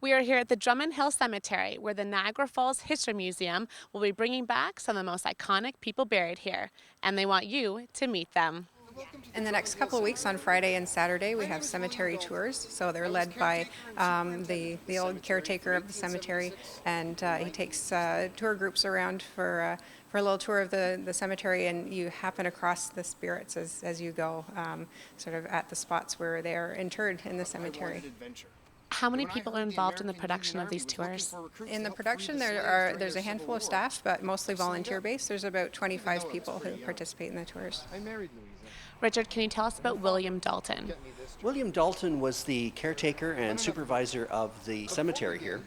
We are here at the Drummond Hill Cemetery, where the Niagara Falls History Museum will be bringing back some of the most iconic people buried here, and they want you to meet them. In the next couple of weeks, on Friday and Saturday, we have cemetery tours. So they're led by the old caretaker of the cemetery, and he takes tour groups around for a little tour of the cemetery, and you happen across the spirits as you go, sort of at the spots where they are interred in the cemetery. How many people are involved in the production of these tours? In the production, there's a handful of staff, but mostly volunteer based. There's about 25 people who participate in the tours. Richard, can you tell us about William Dalton? William Dalton was the caretaker and supervisor of the cemetery here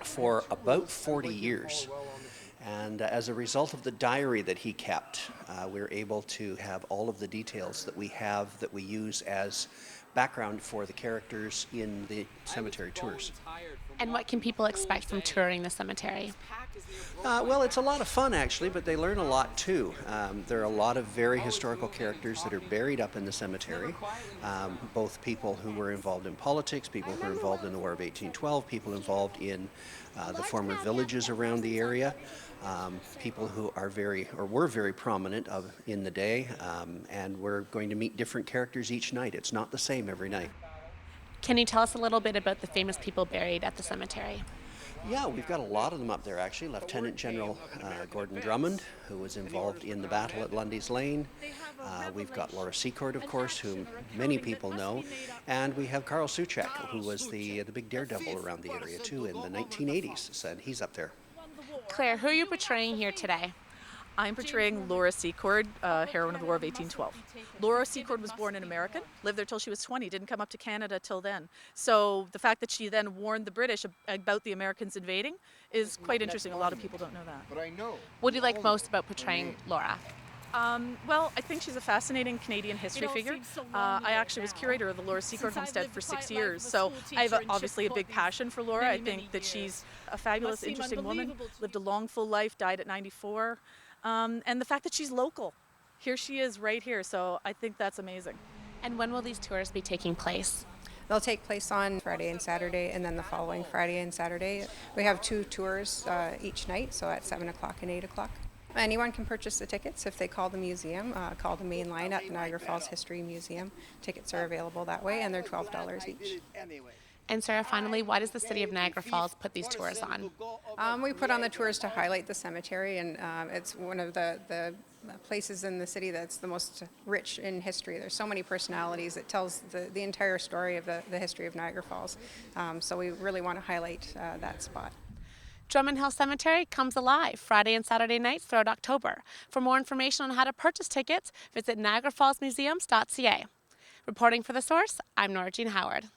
for about 40 years. And as a result of the diary that he kept, we're able to have all of the details that we have that we use as background for the characters in the cemetery tours. And what can people expect from touring the cemetery? Well, it's a lot of fun actually, but they learn a lot too. There are a lot of very historical characters that are buried up in the cemetery, both people who were involved in politics, people who were involved in the War of 1812, people involved in the former villages around the area, people who are were very prominent in the day, and we're going to meet different characters each night. It's not the same every night. Can you tell us a little bit about the famous people buried at the cemetery? Yeah, we've got a lot of them up there actually. Lieutenant General Gordon Drummond, who was involved in the battle at Lundy's Lane. We've got Laura Secord, of course, whom many people know. And we have Carl Suchek, who was the big daredevil around the area too in the 1980s. So he's up there. Claire, who are you portraying here today? I'm portraying Laura Secord, heroine of the War of 1812. Laura Secord was born an American, lived there till she was 20, didn't come up to Canada till then. So the fact that she then warned the British about the Americans invading is quite interesting. A lot of people don't know that. What do you like most about portraying Laura? Well, I think she's a fascinating Canadian history figure. I actually was curator of the Laura Secord homestead for 6 years, so I have obviously a big passion for Laura. I think that she's a fabulous, interesting woman, lived a long, full life, died at 94. And the fact that she's local. Here she is right here, so I think that's amazing. And when will these tours be taking place? They'll take place on Friday and Saturday, and then the following Friday and Saturday. We have 2 tours each night, so at 7 o'clock and 8 o'clock. Anyone can purchase the tickets if they call the museum, call the main line at the Niagara Falls History Museum. Tickets are available that way, and they're $12 each. And Sarah, finally, why does the city of Niagara Falls put these tours on? We put on the tours to highlight the cemetery, and it's one of the places in the city that's the most rich in history. There's so many personalities. It tells the entire story of the history of Niagara Falls. So we really want to highlight that spot. Drummond Hill Cemetery comes alive Friday and Saturday nights throughout October. For more information on how to purchase tickets, visit niagarafallsmuseums.ca. Reporting for The Source, I'm Norah-Jean Howard.